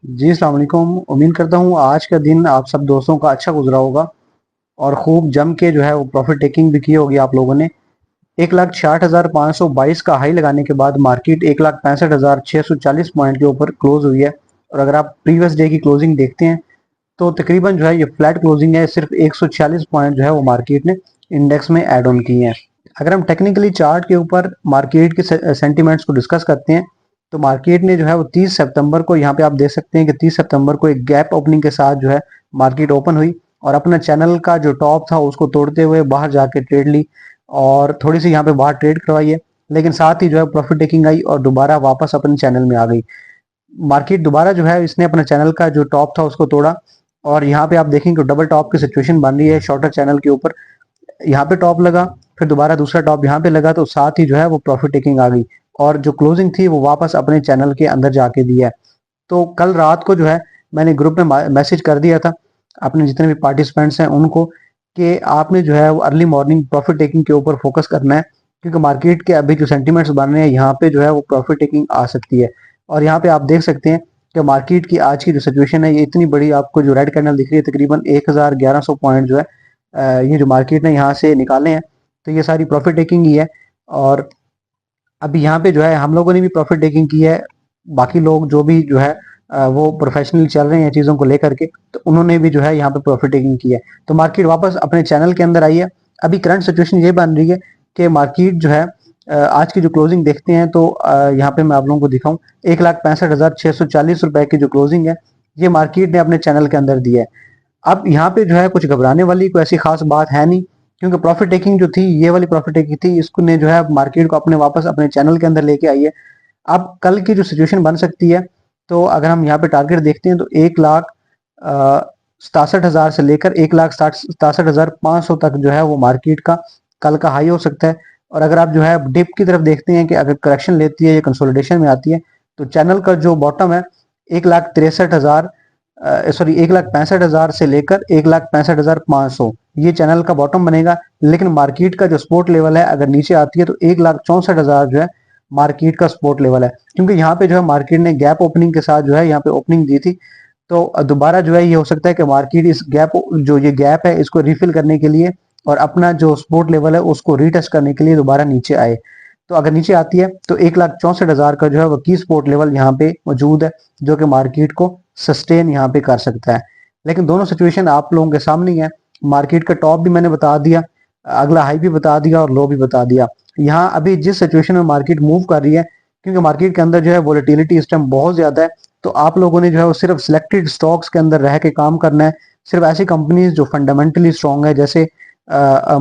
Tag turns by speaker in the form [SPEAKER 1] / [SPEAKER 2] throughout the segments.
[SPEAKER 1] जी, अस्सलाम वालेकुम। उम्मीद करता हूँ आज का दिन आप सब दोस्तों का अच्छा गुज़रा होगा और खूब जम के जो है वो प्रॉफ़िट टेकिंग भी की होगी आप लोगों ने। 1,66,522 का हाई लगाने के बाद मार्केट 1,65,640 पॉइंट के ऊपर क्लोज़ हुई है। और अगर आप प्रीवियस डे की क्लोजिंग देखते हैं तो तकरीबन जो है ये फ्लैट क्लोजिंग है, सिर्फ 146 पॉइंट जो है वो मार्केट ने इंडेक्स में ऐड ऑन किए हैं। अगर हम टेक्निकली चार्ट के ऊपर मार्केट के सेंटिमेंट्स को डिस्कस करते हैं तो मार्केट ने जो है वो 30 सितंबर को, यहाँ पे आप देख सकते हैं कि 30 सितंबर को एक गैप ओपनिंग के साथ जो है मार्केट ओपन हुई और अपना चैनल का जो टॉप था उसको तोड़ते हुए बाहर जाके ट्रेड ली और थोड़ी सी यहाँ पे बाहर ट्रेड करवाई है, लेकिन साथ ही जो है प्रॉफिट टेकिंग आई और दोबारा वापस अपने चैनल में आ गई। मार्केट दोबारा जो है इसने अपने चैनल का जो टॉप था उसको तोड़ा और यहाँ पे आप देखेंगे डबल टॉप की सिचुएशन बन रही है शॉर्टर चैनल के ऊपर। यहाँ पे टॉप लगा, फिर दोबारा दूसरा टॉप यहाँ पे लगा, तो साथ ही जो है वो प्रॉफिट टेकिंग आ गई और जो क्लोजिंग थी वो वापस अपने चैनल के अंदर जाके दिया है। तो कल रात को जो है मैंने ग्रुप में मैसेज कर दिया था अपने जितने भी पार्टिसिपेंट्स हैं उनको कि आपने जो है वो अर्ली मॉर्निंग प्रॉफिट टेकिंग के ऊपर फोकस करना है, क्योंकि मार्केट के अभी जो सेंटिमेंट्स बन रहे हैं यहाँ पे जो है वो प्रॉफिट टेकिंग आ सकती है। और यहाँ पे आप देख सकते हैं कि मार्केट की आज की जो सिचुएशन है ये इतनी बड़ी, आपको जो रेड कैंडल दिख रही है तकरीबन 1,1100 पॉइंट जो है ये जो मार्केट ने यहाँ से निकाले हैं, तो ये सारी प्रॉफिट टेकिंग ही है। और अभी यहाँ पे जो है हम लोगों ने भी प्रॉफिट टेकिंग की है, बाकी लोग जो भी जो है वो प्रोफेशनली चल रहे हैं चीज़ों को लेकर के, तो उन्होंने भी जो है यहाँ पे प्रॉफिट टेकिंग की है। तो मार्केट वापस अपने चैनल के अंदर आई है। अभी करंट सिचुएशन ये बन रही है कि मार्केट जो है आज की जो क्लोजिंग देखते हैं तो यहाँ पे मैं आप लोगों को दिखाऊं, 1,65,640 रुपए की जो क्लोजिंग है ये मार्केट ने अपने चैनल के अंदर दी है। अब यहाँ पे जो है कुछ घबराने वाली कोई ऐसी खास बात है नहीं, क्योंकि प्रॉफिट टेकिंग जो थी ये वाली प्रॉफिट टेकिंग थी, इसको ने जो है मार्केट को अपने वापस अपने चैनल के अंदर लेके आई है। अब कल की जो सिचुएशन बन सकती है, तो अगर हम यहाँ पे टारगेट देखते हैं तो 1,67,000 से लेकर 1,67,500 तक जो है वो मार्केट का कल का हाई हो सकता है। और अगर आप जो है डिप की तरफ देखते हैं कि अगर करेक्शन लेती है या कंसोलिडेशन में आती है, तो चैनल का जो बॉटम है 1,63,000 सॉरी 1,65,000 से लेकर 1,65,500 ये चैनल का बॉटम बनेगा। लेकिन मार्केट का जो सपोर्ट लेवल है अगर नीचे आती है तो 1,64,000 जो है मार्केट का सपोर्ट लेवल है, क्योंकि यहाँ पे जो है मार्केट ने गैप ओपनिंग के साथ जो है यहाँ पे ओपनिंग दी थी। तो दोबारा जो है ये हो सकता है कि मार्केट इस गैप, जो ये गैप है इसको रिफिल करने के लिए और अपना जो सपोर्ट लेवल है उसको रीटेस्ट करने के लिए दोबारा नीचे आए। तो अगर नीचे आती है तो 1,64,000 का जो है वो की सपोर्ट लेवल यहाँ पे मौजूद है, जो कि मार्केट को सस्टेन यहाँ पे कर सकता है। लेकिन दोनों सिचुएशन आप लोगों के सामने ही है। मार्केट का टॉप भी मैंने बता दिया, अगला हाई भी बता दिया और लो भी बता दिया। यहाँ अभी जिस सिचुएशन में मार्केट मूव कर रही है, क्योंकि मार्केट के अंदर जो है वोलेटिलिटी इस टाइम बहुत ज्यादा है, तो आप लोगों ने जो है वो सिर्फ सिलेक्टेड स्टॉक्स के अंदर रह के काम करना है। सिर्फ ऐसी कंपनीज जो फंडामेंटली स्ट्रांग है, जैसे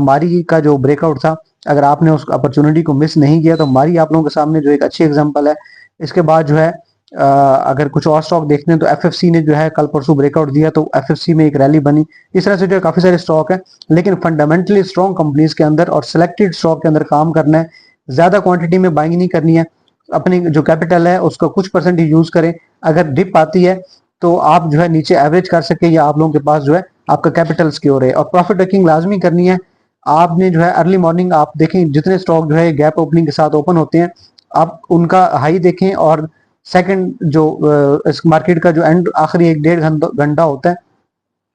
[SPEAKER 1] मारी का जो ब्रेकआउट था, अगर आपने उस अपॉर्चुनिटी को मिस नहीं किया तो मारी आप लोगों के सामने जो एक अच्छी एग्जांपल है। इसके बाद जो है अगर कुछ और स्टॉक देखते हैं तो एफएफसी ने जो है कल परसों ब्रेकआउट दिया तो एफएफसी में एक रैली बनी। इस तरह से जो है काफी सारे स्टॉक है, लेकिन फंडामेंटली स्ट्रॉन्ग कंपनीज के अंदर और सिलेक्टेड स्टॉक के अंदर काम करना है। ज्यादा क्वांटिटी में बाइंग नहीं करनी है, अपनी जो कैपिटल है उसका कुछ परसेंट ही यूज करें। अगर डिप आती है तो आप जो है नीचे एवरेज कर सके या आप लोगों के पास जो है आपका कैपिटल सिक्योर है। और प्रॉफिट टेकिंग लाजमी करनी है। आपने जो है अर्ली मॉर्निंग आप देखें जितने स्टॉक जो है गैप ओपनिंग के साथ ओपन होते हैं, आप उनका हाई देखें और सेकंड जो इस मार्केट का जो एंड आखिरी 1 डेढ़ घंटा होता है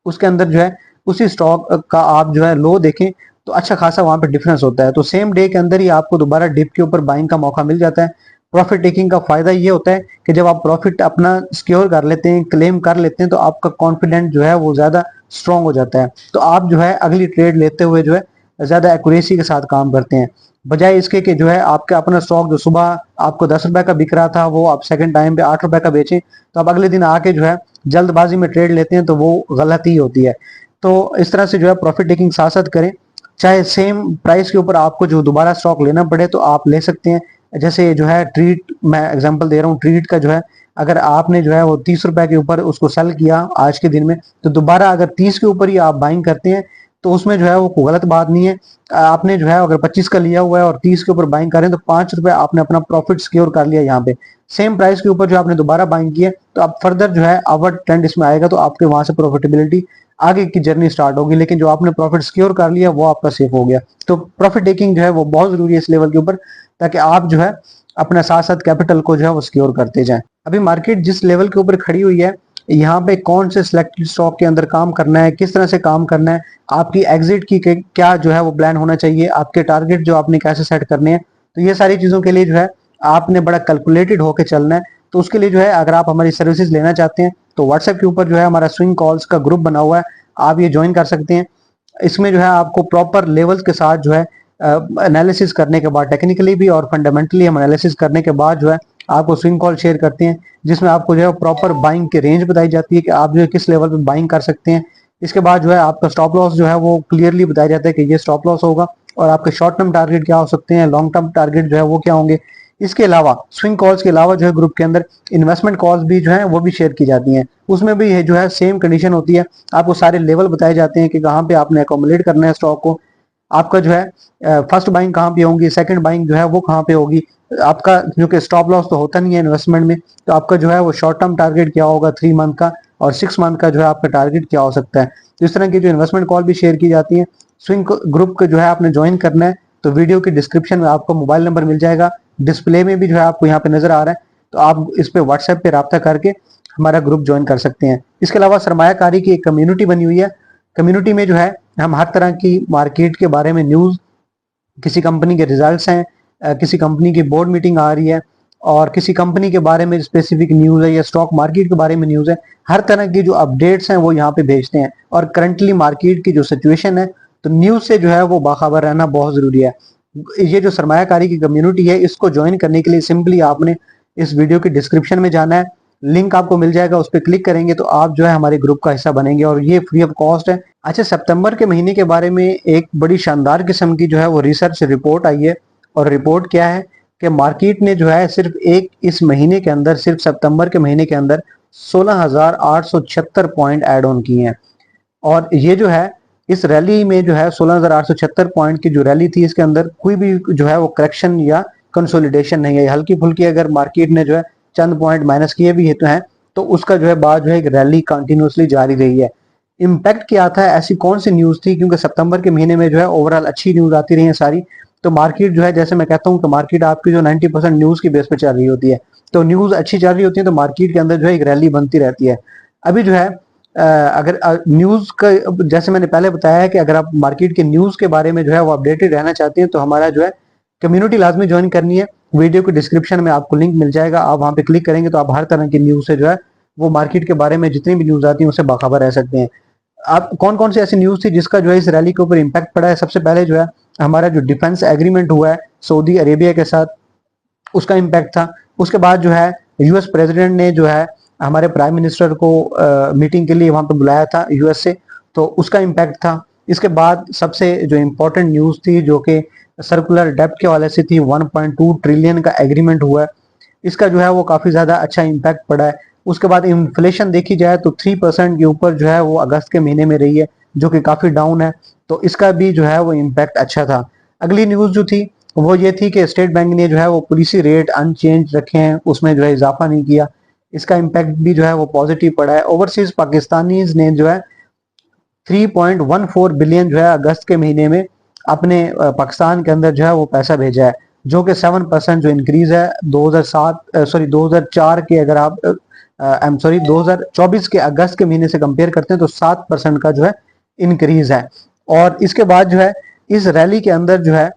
[SPEAKER 1] उसके अंदर जो है उसी स्टॉक का आप जो है लो देखें तो अच्छा खासा वहां पे डिफरेंस होता है। तो सेम डे के अंदर ही आपको दोबारा डिप के ऊपर बाइंग का मौका मिल जाता है। प्रॉफिट टेकिंग का फायदा ये होता है कि जब आप प्रॉफिट अपना सिक्योर कर लेते हैं, क्लेम कर लेते हैं, तो आपका कॉन्फिडेंट जो है वो ज्यादा स्ट्रांग हो जाता है। तो आप जो है अगली ट्रेड लेते हुए जो है ज्यादा एक्यूरेसी के साथ काम करते हैं, बजाय इसके कि जो है आपका अपना स्टॉक जो सुबह आपको 10 रुपए का बिक रहा था वो आप सेकंड टाइम पे 8 रुपए का बेचें, तो आप अगले दिन आके जो है जल्दबाजी में ट्रेड लेते हैं, तो वो गलती होती है। तो इस तरह से जो है प्रॉफिट टेकिंग साथ साथ करें, चाहे सेम प्राइस के ऊपर आपको जो दोबारा स्टॉक लेना पड़े तो आप ले सकते हैं। जैसे जो है ट्रीट, मैं एग्जांपल दे रहा हूँ, ट्रीट का जो है अगर आपने जो है वो 30 रुपए के ऊपर उसको सेल किया आज के दिन में, तो दोबारा अगर 30 के ऊपर ही आप बाइंग करते हैं तो उसमें जो है वो कोई गलत बात नहीं है। आपने जो है अगर 25 का लिया हुआ है और 30 के ऊपर बाइंग करें तो 5 रुपए आपने अपना प्रॉफिट सिक्योर कर लिया। यहाँ पे सेम प्राइस के ऊपर जो आपने दोबारा बाइंग किया तो आप फर्दर जो है अपवर्ड ट्रेंड इसमें आएगा, तो आपके वहां से प्रॉफिटेबिलिटी आगे की जर्नी स्टार्ट होगी। लेकिन जो आपने प्रॉफिट सिक्योर कर लिया वो आपका सेफ हो गया। तो प्रॉफिट टेकिंग जो है वो बहुत जरूरी है इस लेवल के ऊपर, ताकि आप जो है अपना साथ साथ कैपिटल को जो है वो सिक्योर करते जाएं। अभी मार्केट जिस लेवल के ऊपर खड़ी हुई है, यहाँ पे कौन से सिलेक्टेड स्टॉक के अंदर काम करना है, किस तरह से काम करना है, आपकी एग्जिट की क्या जो है वो प्लान होना चाहिए, आपके टारगेट जो आपने कैसे सेट करने हैं, तो ये सारी चीजों के लिए जो है आपने बड़ा कैलकुलेटेड होकर चलना है। तो उसके लिए जो है अगर आप हमारी सर्विसेज लेना चाहते हैं तो व्हाट्सएप के ऊपर जो है हमारा स्विंग कॉल्स का ग्रुप बना हुआ है, आप ये ज्वाइन कर सकते हैं। इसमें जो है आपको प्रॉपर लेवल्स के साथ जो है एनालिसिस करने के बाद, टेक्निकली भी और फंडामेंटली हम एनालिसिस करने के बाद जो है आपको स्विंग कॉल शेयर करते हैं, जिसमें आपको जो है प्रॉपर बाइंग की रेंज बताई जाती है कि आप जो है किस लेवल पे बाइंग कर सकते हैं। इसके बाद जो है आपका स्टॉप लॉस जो है वो क्लियरली बताया जाता है कि ये स्टॉप लॉस होगा और आपके शॉर्ट टर्म टारगेट क्या हो सकते हैं, लॉन्ग टर्म टारगेट जो है वो क्या होंगे। इसके अलावा स्विंग कॉल्स के अलावा जो है ग्रुप के अंदर इन्वेस्टमेंट कॉल्स भी जो है वो भी शेयर की जाती हैं। उसमें भी है जो है सेम कंडीशन होती है, आपको सारे लेवल बताए जाते हैं कि कहाँ पे आपने अकोमोडेट करना है स्टॉक को, आपका जो है फर्स्ट बाइंग कहाँ पे होगी, सेकंड बाइंग जो है वो कहाँ पे होगी, आपका जो कि स्टॉप लॉस तो होता नहीं है इन्वेस्टमेंट में, तो आपका जो है वो शॉर्ट टर्म टारगेट क्या होगा 3 मंथ का, और 6 मंथ का जो है आपका टारगेट क्या हो सकता है। तो इस तरह की जो इन्वेस्टमेंट कॉल भी शेयर की जाती है। स्विंग ग्रुप को जो है आपने ज्वाइन करना है तो वीडियो के डिस्क्रिप्शन में आपको मोबाइल नंबर मिल जाएगा, डिस्प्ले में भी जो है आपको यहाँ पे नजर आ रहा है, तो आप इस पे व्हाट्सएप पे राब्ता करके हमारा ग्रुप ज्वाइन कर सकते हैं। इसके अलावा सरमायाकारी की एक कम्युनिटी बनी हुई है, कम्युनिटी में जो है हम हर तरह की मार्केट के बारे में न्यूज़, किसी कंपनी के रिजल्ट्स हैं, किसी कंपनी की बोर्ड मीटिंग आ रही है और किसी कंपनी के बारे में स्पेसिफिक न्यूज़ है या स्टॉक मार्केट के बारे में न्यूज़ है, हर तरह की जो अपडेट्स हैं वो यहाँ पे भेजते हैं। और करंटली मार्केट की जो सिचुएशन है, तो न्यूज़ से जो है वो बाखबर रहना बहुत ज़रूरी है। ये जो सरमायाकारी की कम्युनिटी है, इसको ज्वाइन करने के लिए सिंपली आपने इस वीडियो के डिस्क्रिप्शन में जाना है, लिंक आपको मिल जाएगा, उस पर क्लिक करेंगे तो आप जो है हमारे ग्रुप का हिस्सा बनेंगे और ये फ्री ऑफ कॉस्ट है। अच्छा, सितंबर के महीने के बारे में एक बड़ी शानदार किस्म की जो है वो रिसर्च रिपोर्ट आई है, और रिपोर्ट क्या है कि मार्केट ने जो है सिर्फ एक इस महीने के अंदर, सिर्फ सितंबर के महीने के अंदर 16,876 पॉइंट ऐड ऑन किए हैं। और ये जो है इस रैली में जो है 16,876 पॉइंट की जो रैली थी, इसके अंदर कोई भी जो है वो करेक्शन या कंसोलिडेशन नहीं है। हल्की फुल्की अगर मार्केट ने जो है चंद पॉइंट माइनस किए भी तो हैं, तो उसका जो है बाद जो है एक रैली कंटिन्यूसली जारी रही है। इम्पैक्ट क्या था, ऐसी कौन सी न्यूज थी, क्योंकि सितंबर के महीने में जो है ओवरऑल अच्छी न्यूज आती रही है सारी, तो मार्केट जो है, जैसे मैं कहता हूँ कि मार्केट आपकी जो 90% न्यूज की बेस पे चल रही होती है, तो न्यूज अच्छी चल रही होती है तो मार्केट के अंदर जो है एक रैली बनती रहती है। अभी जो है अगर न्यूज का, जैसे मैंने पहले बताया है कि अगर आप मार्केट के न्यूज के बारे में जो है वो अपडेटेड रहना चाहते हैं तो हमारा जो है कम्युनिटी लाजमी ज्वाइन करनी है। वीडियो के डिस्क्रिप्शन में आपको लिंक मिल जाएगा, आप वहां पे क्लिक करेंगे तो आप हर तरह की न्यूज से जो है वो मार्केट के बारे में जितनी भी न्यूज आती है उससे बाखबर रह सकते हैं। आप कौन कौन सी ऐसी न्यूज थी जिसका जो है इस रैली के ऊपर इम्पैक्ट पड़ा है, सबसे पहले जो है हमारा जो डिफेंस एग्रीमेंट हुआ है सऊदी अरेबिया के साथ, उसका इम्पैक्ट था। उसके बाद जो है यूएस प्रेसिडेंट ने जो है हमारे प्राइम मिनिस्टर को मीटिंग के लिए वहां पर बुलाया था यूएस से, तो उसका इम्पैक्ट था। इसके बाद सबसे जो इम्पोर्टेंट न्यूज थी जो कि सर्कुलर डेप्ट के वाले से थी, 1.2 ट्रिलियन का एग्रीमेंट हुआ है, इसका जो है वो काफी ज्यादा अच्छा इम्पैक्ट पड़ा है। उसके बाद इन्फ्लेशन देखी जाए तो 3% के ऊपर जो है वो अगस्त के महीने में रही है, जो कि काफी डाउन है, तो इसका भी जो है वो इम्पैक्ट अच्छा था। अगली न्यूज जो थी वो ये थी कि स्टेट बैंक ने जो है वो पॉलिसी रेट अनचेंज रखे हैं, उसमें जो है इजाफा नहीं किया, इसका इम्पैक्ट भी जो है वो पॉजिटिव पड़ा है। ओवरसीज पाकिस्तानीज ने जो है 3.14 बिलियन जो है अगस्त के महीने में अपने पाकिस्तान के अंदर जो है वो पैसा भेजा है, जो कि 7% जो इंक्रीज है 2004 के, अगर आप आई एम सॉरी 2024 के अगस्त के महीने से कंपेयर करते हैं तो 7% का जो है इंक्रीज है। और इसके बाद जो है इस रैली के अंदर जो है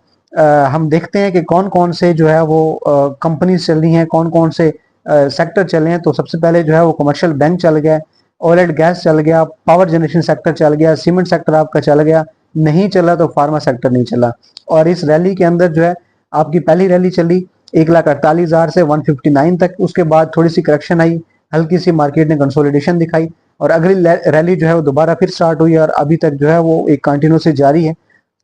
[SPEAKER 1] हम देखते हैं कि कौन कौन से जो है वो कंपनी चल रही हैं, कौन कौन से सेक्टर चले हैं। तो सबसे पहले जो है वो कमर्शियल बैंक चल गया, ऑयल एंड गैस चल गया, पावर जनरेशन सेक्टर चल गया, सीमेंट सेक्टर आपका चल गया, नहीं चला तो फार्मा सेक्टर नहीं चला। और इस रैली के अंदर जो है आपकी पहली रैली चली 1,48,000 से 159 तक, उसके बाद थोड़ी सी करेक्शन आई, हल्की सी मार्केट ने कंसोलिडेशन दिखाई और अगली रैली जो है वो दोबारा फिर स्टार्ट हुई और अभी तक जो है वो एक कंटिन्यूसली जारी है।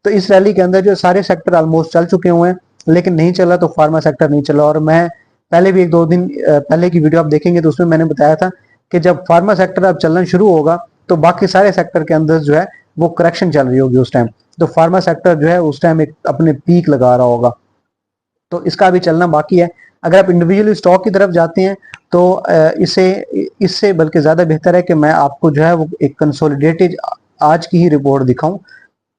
[SPEAKER 1] तो इस रैली के अंदर जो सारे सेक्टर ऑलमोस्ट चल चुके हुए हैं, लेकिन नहीं चला तो फार्मा सेक्टर नहीं चला। और मैं पहले भी 1-2 दिन पहले की वीडियो आप देखेंगे तो उसमें मैंने बताया था कि जब फार्मा सेक्टर अब चलना शुरू होगा तो बाकी सारे सेक्टर के अंदर जो है वो करेक्शन चल रही होगी उस टाइम, तो फार्मा सेक्टर जो है उस टाइम एक अपने पीक लगा रहा होगा, तो इसका अभी चलना बाकी है। अगर आप इंडिविजुअली स्टॉक की तरफ जाते हैं तो इसे इससे बल्कि ज्यादा बेहतर है कि मैं आपको जो है वो एक कंसोलिडेटेड आज की ही रिपोर्ट दिखाऊं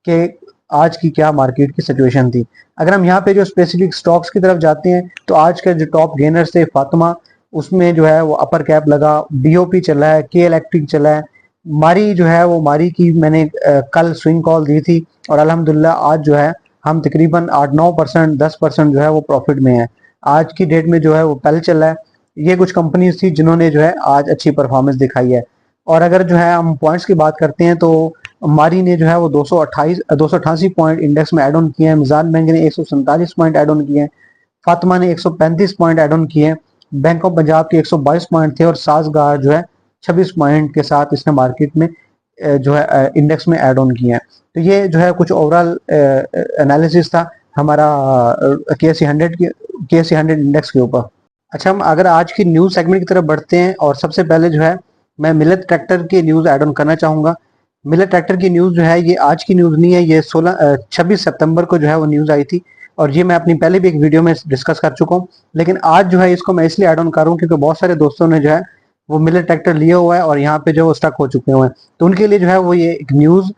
[SPEAKER 1] कि आज की क्या मार्केट की सिचुएशन थी। अगर हम यहाँ पे जो स्पेसिफिक स्टॉक्स की तरफ जाते हैं तो आज के जो टॉप गेनर्स थे, फातिमा, उसमें जो है वो अपर कैप लगा, बीओपी चला है, के इलेक्ट्रिक चला है, मारी जो है वो मारी की मैंने कल स्विंग कॉल दी थी और अल्हम्दुलिल्लाह आज जो है हम तकरीबन 8-9%, 10% जो है वो प्रॉफिट में है। आज की डेट में जो है वो पल चला है। ये कुछ कंपनीज थी जिन्होंने जो है आज अच्छी परफॉर्मेंस दिखाई है। और अगर जो है हम पॉइंट्स की बात करते हैं तो मारी ने जो है वो 288 पॉइंट इंडेक्स में एड ऑन किए हैं, मिजान बैंक ने 147 पॉइंट एड ऑन किए हैं, फातिमा ने 135 पॉइंट एड ऑन किए हैं, बैंक ऑफ पंजाब के 122 पॉइंट थे और साजगार जो है 26 पॉइंट के साथ इसने मार्केट में जो है इंडेक्स में ऐड ऑन किए हैं। तो ये जो है कुछ ओवरऑल एनालिसिस था हमारा के सी 100 इंडेक्स के ऊपर। अच्छा, हम अगर आज की न्यूज सेगमेंट की तरफ बढ़ते हैं और सबसे पहले जो है मैं मिलेट ट्रैक्टर की न्यूज ऐड ऑन करना चाहूंगा। मिलेट ट्रैक्टर की न्यूज जो है ये आज की न्यूज नहीं है, ये 26 सितंबर को जो है वो न्यूज आई थी और ये मैं अपनी पहले भी एक वीडियो में डिस्कस कर चुका हूँ। लेकिन आज जो है इसको मैं इसलिए ऐड ऑन कर रहा हूँ क्योंकि बहुत सारे दोस्तों ने जो है वो मिलेट ट्रैक्टर लिए हुआ है और यहाँ पे जो स्टक हो चुके हुए हैं, तो उनके लिए जो है वो ये एक न्यूज।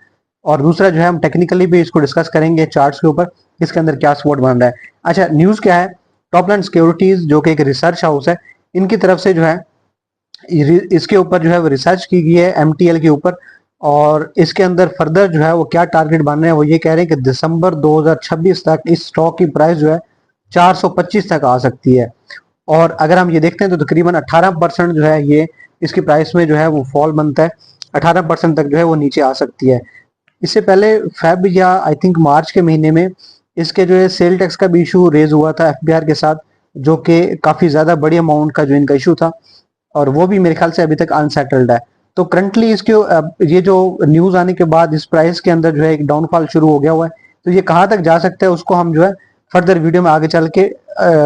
[SPEAKER 1] और दूसरा जो है हम टेक्निकली भी इसको डिस्कस करेंगे चार्ट्स के ऊपर, इसके अंदर क्या सपोर्ट बन रहा है। अच्छा, न्यूज क्या है, टॉपलैंड सिक्योरिटीज जो कि एक रिसर्च हाउस है, इनकी तरफ से जो है इसके ऊपर जो है वो रिसर्च की गई है एमटीएल के ऊपर। और इसके अंदर फर्दर जो है वो क्या टारगेट बन रहे हैं, वो ये कह रहे हैं कि दिसंबर 2026 तक इस स्टॉक की प्राइस जो है 425 तक आ सकती है। और अगर हम ये देखते हैं तो तकरीबन 18% जो है ये इसकी प्राइस में जो है वो फॉल बनता है, 18% तक जो है वो नीचे आ सकती है। इससे पहले फेब या आई थिंक मार्च के महीने में इसके जो है सेल टैक्स का भी इशू रेज हुआ था एफबीआर के साथ, जो कि काफी ज्यादा बड़ी अमाउंट का जो इनका इशू था और वो भी मेरे ख्याल से अभी तक अनसेटल्ड है। तो करंटली इसके ये जो न्यूज आने के बाद इस प्राइस के अंदर जो है एक डाउनफॉल शुरू हो गया हुआ है। तो ये कहाँ तक जा सकता है उसको हम जो है फर्दर वीडियो में आगे चल के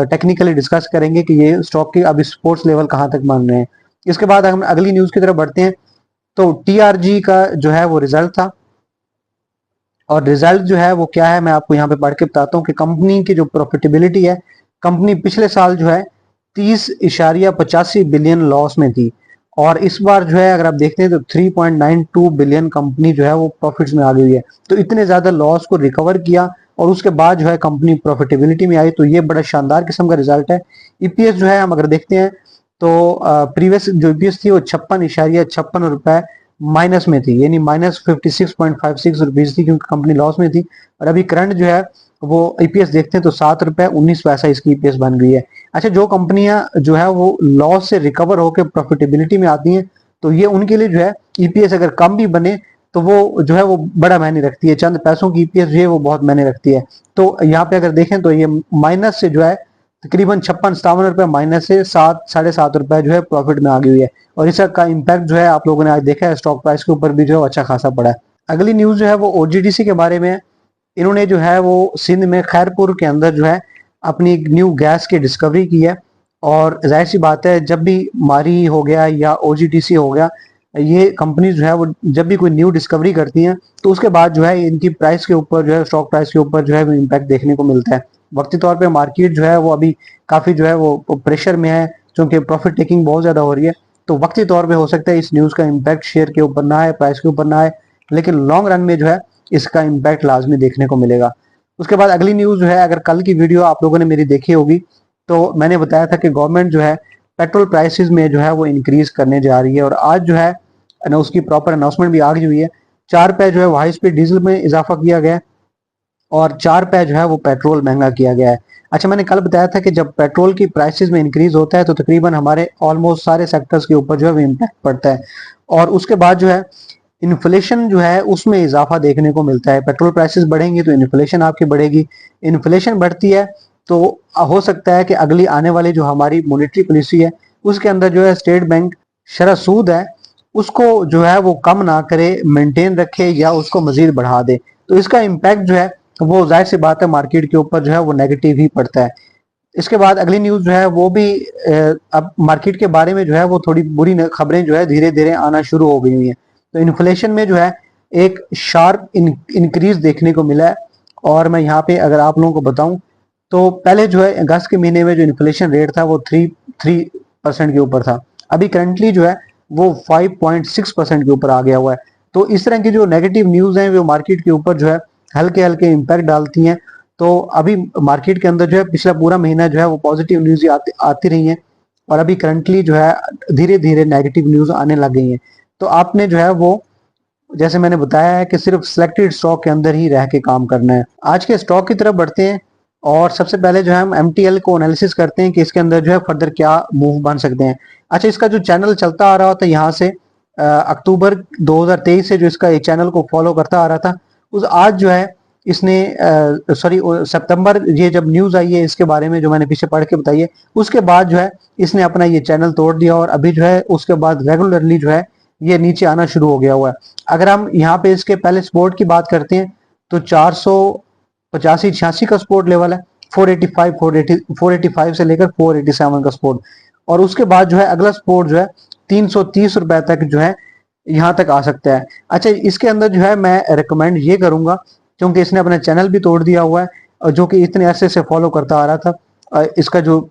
[SPEAKER 1] टेक्निकली डिस्कस करेंगे कि ये स्टॉक के अभी स्पोर्ट्स लेवल कहाँ तक मान रहे हैं। इसके बाद हम अगली न्यूज की तरफ बढ़ते हैं। तो टीआरजी का जो है वो रिजल्ट था और रिजल्ट जो है वो क्या है मैं आपको यहाँ पे पढ़ के बताता हूँ कि कंपनी की जो प्रॉफिटेबिलिटी है, कंपनी पिछले साल जो है 30.85 बिलियन लॉस में थी और इस बार जो है अगर आप देखते हैं तो 3.92 बिलियन कंपनी जो है वो प्रॉफिट्स में आ गई है। तो इतने ज्यादा लॉस को रिकवर किया और उसके बाद जो है कंपनी प्रॉफिटेबिलिटी में आई, तो ये बड़ा शानदार किस्म का रिजल्ट है। ईपीएस जो है हम अगर देखते हैं तो प्रीवियस जो ईपीएस थी वो 56.56 रुपए माइनस में थी, यानी -56.56 रुपीज थी क्योंकि कंपनी लॉस में थी। और अभी करंट जो है वो ईपीएस देखते हैं तो 7.19 रुपए इसकी ईपीएस बन गई है। अच्छा, जो कंपनियां जो है वो लॉस से रिकवर होकर प्रॉफिटेबिलिटी में आती हैं तो ये उनके लिए जो है ईपीएस अगर कम भी बने तो वो जो है वो बड़ा मायने रखती है, चंद पैसों की ईपीएस जो है वो बहुत मायने रखती है। तो यहाँ पे अगर देखें तो ये माइनस से जो है तकरीबन 56-57 रुपए माइनस से 7-7.5 रुपए जो है प्रॉफिट में आ गई हुई है और इसका इम्पैक्ट जो है आप लोगों ने आज देखा है स्टॉक प्राइस के ऊपर भी जो है अच्छा खासा पड़ा है। अगली न्यूज जो है वो ओजीडीसी के बारे में है। इन्होंने जो है वो सिंध में खैरपुर के अंदर जो है अपनी एक न्यू गैस की डिस्कवरी की है और जाहिर सी बात है जब भी मारी हो गया या ओजीडीसी हो गया, ये कंपनी जो है वो जब भी कोई न्यू डिस्कवरी करती हैं तो उसके बाद जो है इनकी प्राइस के ऊपर जो है स्टॉक प्राइस के ऊपर जो है इम्पैक्ट देखने को मिलता है। वक्ती तौर पे मार्केट जो है वो अभी काफी जो है वो प्रेशर में है क्योंकि प्रॉफिट टेकिंग बहुत ज्यादा हो रही है। तो वक्ती तौर पे हो सकता है इस न्यूज का इम्पैक्ट शेयर के ऊपर ना आए, प्राइस के ऊपर ना आए, लेकिन लॉन्ग रन में जो है इसका इम्पैक्ट लाजमी देखने को मिलेगा। उसके बाद अगली न्यूज जो है, अगर कल की वीडियो आप लोगों ने मेरी देखी होगी तो मैंने बताया था कि गवर्नमेंट जो है पेट्रोल प्राइसेस में जो है वो इंक्रीज करने जा रही है और आज जो है उसकी प्रॉपर अनाउंसमेंट भी आ गई हुई है। 4 रुपए जो है हाई स्पीड डीजल में इजाफा किया गया है और 4 रुपए जो है वो पेट्रोल महंगा किया गया है। अच्छा, मैंने कल बताया था कि जब पेट्रोल की प्राइसेस में इंक्रीज होता है तो तकरीबन हमारे ऑलमोस्ट सारे सेक्टर्स के ऊपर जो है वो इम्पैक्ट पड़ता है और उसके बाद जो है इन्फ्लेशन जो है उसमें इजाफा देखने को मिलता है। पेट्रोल प्राइसेस बढ़ेंगी तो इन्फ्लेशन आपकी बढ़ेगी, इन्फ्लेशन बढ़ती है तो हो सकता है कि अगली आने वाली जो हमारी मॉनेटरी पॉलिसी है उसके अंदर जो है स्टेट बैंक शरह सूद है उसको जो है वो कम ना करे, मेंटेन रखे या उसको मजीद बढ़ा दे। तो इसका इम्पैक्ट जो है वो जाहिर सी बात है मार्केट के ऊपर जो है वो नेगेटिव ही पड़ता है। इसके बाद अगली न्यूज जो है वो भी अब मार्केट के बारे में जो है वो थोड़ी बुरी खबरें जो है धीरे धीरे आना शुरू हो गई हुई हैं। तो इन्फ्लेशन में जो है एक शार्प इंक्रीज देखने को मिला है और मैं यहाँ पे अगर आप लोगों को बताऊं तो पहले जो है अगस्त के महीने में जो इन्फ्लेशन रेट था वो 3% के ऊपर था, अभी करंटली जो है वो 5.6% के ऊपर आ गया हुआ है। तो इस तरह की जो नेगेटिव न्यूज है वो मार्केट के ऊपर जो है हल्के हल्के इम्पैक्ट डालती हैं। तो अभी मार्केट के अंदर जो है पिछला पूरा महीना जो है वो पॉजिटिव न्यूज आती रही है, और अभी करंटली जो है धीरे धीरे नेगेटिव न्यूज आने लग गई है। तो आपने जो है वो, जैसे मैंने बताया है कि सिर्फ सिलेक्टेड स्टॉक के अंदर ही रह के काम करना है। आज के स्टॉक की तरफ बढ़ते हैं, और सबसे पहले जो है हम एमटीएल को एनालिसिस करते हैं कि इसके अंदर जो है फर्दर क्या मूव बन सकते हैं। अच्छा, इसका जो चैनल चलता आ रहा था यहाँ से अक्टूबर 2023 से जो इसका ये चैनल को फॉलो करता आ रहा था, उस आज जो है इसने सॉरी सितंबर, ये जब न्यूज आई है इसके बारे में जो मैंने पीछे पढ़ के बताई है, उसके बाद जो है इसने अपना ये चैनल तोड़ दिया, और अभी जो है उसके बाद रेगुलरली जो है ये नीचे आना शुरू हो गया हुआ है। अगर हम यहाँ पे इसके पहले सपोर्ट की बात करते हैं तो 485-86 का सपोर्ट लेवल है, 485 से लेकर 487 का सपोर्ट, और उसके बाद जो है अगला सपोर्ट जो है 330 रुपए तक जो है यहाँ तक आ सकता है। अच्छा, इसके अंदर जो है मैं रिकमेंड ये करूंगा, क्योंकि इसने अपना चैनल भी तोड़ दिया हुआ है, और जो कि इतने अरसे से फॉलो करता आ रहा था। इसका जो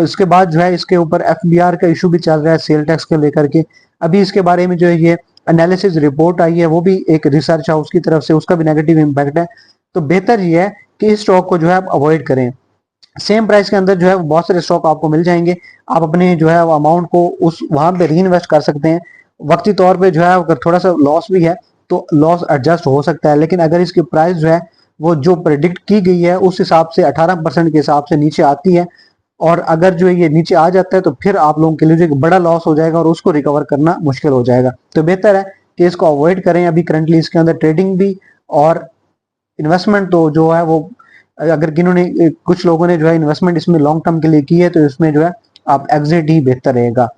[SPEAKER 1] इसके बाद जो है इसके ऊपर एफबीआर का इशू भी चल रहा है सेल टैक्स के लेकर के। अभी इसके बारे में जो है ये एनालिसिस रिपोर्ट आई है, वो भी एक रिसर्च हाउस की तरफ से, उसका भी नेगेटिव इम्पैक्ट है। तो बेहतर ये है कि इस स्टॉक को जो है आप अवॉइड करें। सेम प्राइस के अंदर जो है बहुत सारे स्टॉक आपको मिल जाएंगे, आप अपने जो है अमाउंट को उस वहां पे री इन्वेस्ट कर सकते हैं। वक्ती तौर पे जो है अगर थोड़ा सा लॉस भी है तो लॉस एडजस्ट हो सकता है, लेकिन अगर इसकी प्राइस जो है वो जो प्रेडिक्ट की गई है उस हिसाब से 18% के हिसाब से नीचे आती है, और अगर जो ये नीचे आ जाता है तो फिर आप लोगों के लिए जो एक बड़ा लॉस हो जाएगा और उसको रिकवर करना मुश्किल हो जाएगा। तो बेहतर है कि इसको अवॉइड करें। अभी करंटली इसके अंदर ट्रेडिंग भी और इन्वेस्टमेंट तो जो है वो, अगर किन्होंने कुछ लोगों ने जो है इन्वेस्टमेंट इसमें लॉन्ग टर्म के लिए की है तो इसमें जो है आप एग्जिट ही बेहतर रहेगा।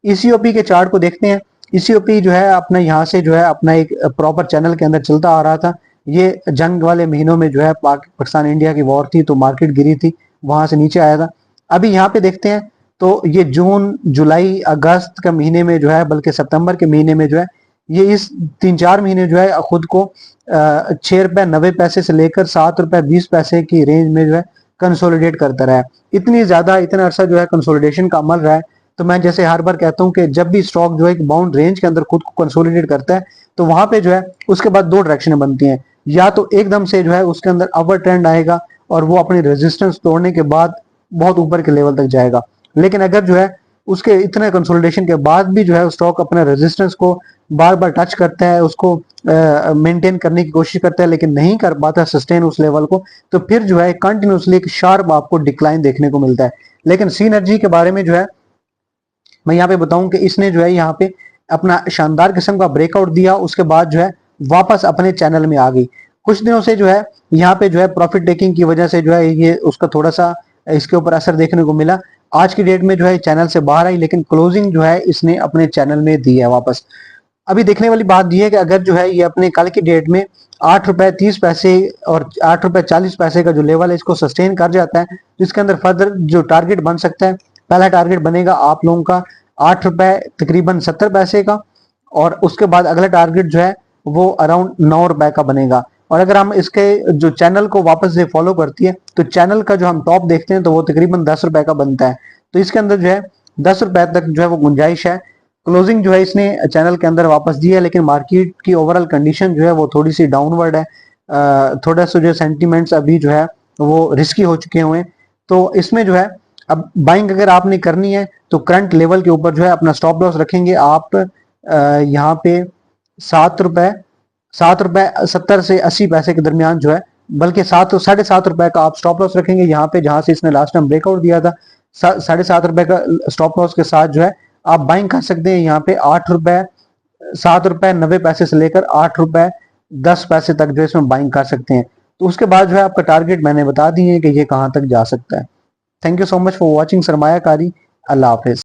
[SPEAKER 1] ईसीओपी के चार्ट को देखते हैं। ईसीओपी जो है अपना यहाँ से जो है अपना एक प्रॉपर चैनल के अंदर चलता आ रहा था। ये जंग वाले महीनों में जो है पाकिस्तान इंडिया की वॉर थी तो मार्केट गिरी थी, वहां से नीचे आया था। अभी यहाँ पे देखते हैं तो ये जून जुलाई अगस्त का महीने में जो है, बल्कि सितंबर के महीने में जो है, ये इस 3-4 महीने जो है खुद को 6 रुपए 90 पैसे से लेकर 7 रुपए 20 पैसे की रेंज में जो है कंसोलिडेट करता रहा है। इतनी ज्यादा इतना अरसा जो है कंसोलिडेशन का अमल रहा है। तो मैं जैसे हर बार कहता हूँ कि जब भी स्टॉक जो है एक बाउंड रेंज के अंदर खुद को कंसोलिडेट करता है तो वहां पे जो है उसके बाद दो डायरेक्शन बनती हैं, या तो एकदम से जो है उसके अंदर अपर ट्रेंड आएगा और वो अपनी रेजिस्टेंस तोड़ने के बाद बहुत ऊपर के लेवल तक जाएगा। लेकिन अगर जो है उसके इतने कंसोलिडेशन के बाद भी जो है स्टॉक अपने रेजिस्टेंस को बार बार टच करता है, उसको मेंटेन करने की कोशिश करता है लेकिन नहीं कर पाता सस्टेन उस लेवल को, तो फिर जो है कंटिन्यूसली एक शार्प आपको डिक्लाइन देखने को मिलता है। लेकिन सीनर्जी के बारे में जो है मैं यहाँ पे बताऊं कि इसने जो है यहाँ पे अपना शानदार किस्म का ब्रेकआउट दिया, उसके बाद जो है वापस अपने चैनल में आ गई। कुछ दिनों से जो है यहाँ पे जो है प्रॉफिट टेकिंग की वजह से जो है ये उसका थोड़ा सा इसके ऊपर असर देखने को मिला। आज की डेट में जो है चैनल से बाहर आई, लेकिन क्लोजिंग जो है इसने अपने चैनल में दी है वापस। अभी देखने वाली बात यह है कि अगर जो है ये अपने कल की डेट में 8 रुपए 30 पैसे और 8 रुपए 40 पैसे का जो लेवल है इसको सस्टेन कर जाता है तो इसके अंदर फर्दर जो टारगेट बन सकता है, पहला टारगेट बनेगा आप लोगों का 8 रुपए तकरीबन 70 पैसे का, और उसके बाद अगला टारगेट जो है वो अराउंड 9 रुपए का बनेगा। और अगर हम इसके जो चैनल को वापस से फॉलो करती है तो चैनल का जो हम टॉप देखते हैं तो वो तकरीबन 10 रुपए का बनता है। तो इसके अंदर जो है 10 रुपए तक जो है वो गुंजाइश है। क्लोजिंग जो है इसने चैनल के अंदर वापस दी है, लेकिन मार्केट की ओवरऑल कंडीशन जो है वो थोड़ी सी डाउनवर्ड है। थोड़ा सा जो सेंटीमेंट्स अभी जो है वो रिस्की हो चुके हुए हैं। तो इसमें जो है अब बाइंग अगर आपने करनी है तो करंट लेवल के ऊपर जो है अपना स्टॉप लॉस रखेंगे आप यहाँ पे 7 रुपए 70 से 80 पैसे के दरमियान जो है, बल्कि 7 साढ़े 7 रुपए का आप स्टॉप लॉस रखेंगे यहाँ पे, जहां से इसने लास्ट टाइम ब्रेकआउट दिया था। 7.5 रुपए का स्टॉप लॉस के साथ जो है आप बाइंग कर सकते हैं यहाँ पे 7 रुपए 90 पैसे से लेकर 8 रुपए 10 पैसे तक जो है इसमें बाइंग कर सकते हैं। तो उसके बाद जो है आपका टारगेट मैंने बता दिए कि ये कहाँ तक जा सकता है। Thank you so much for watching Sarmayakari. अल्लाह हाफिज।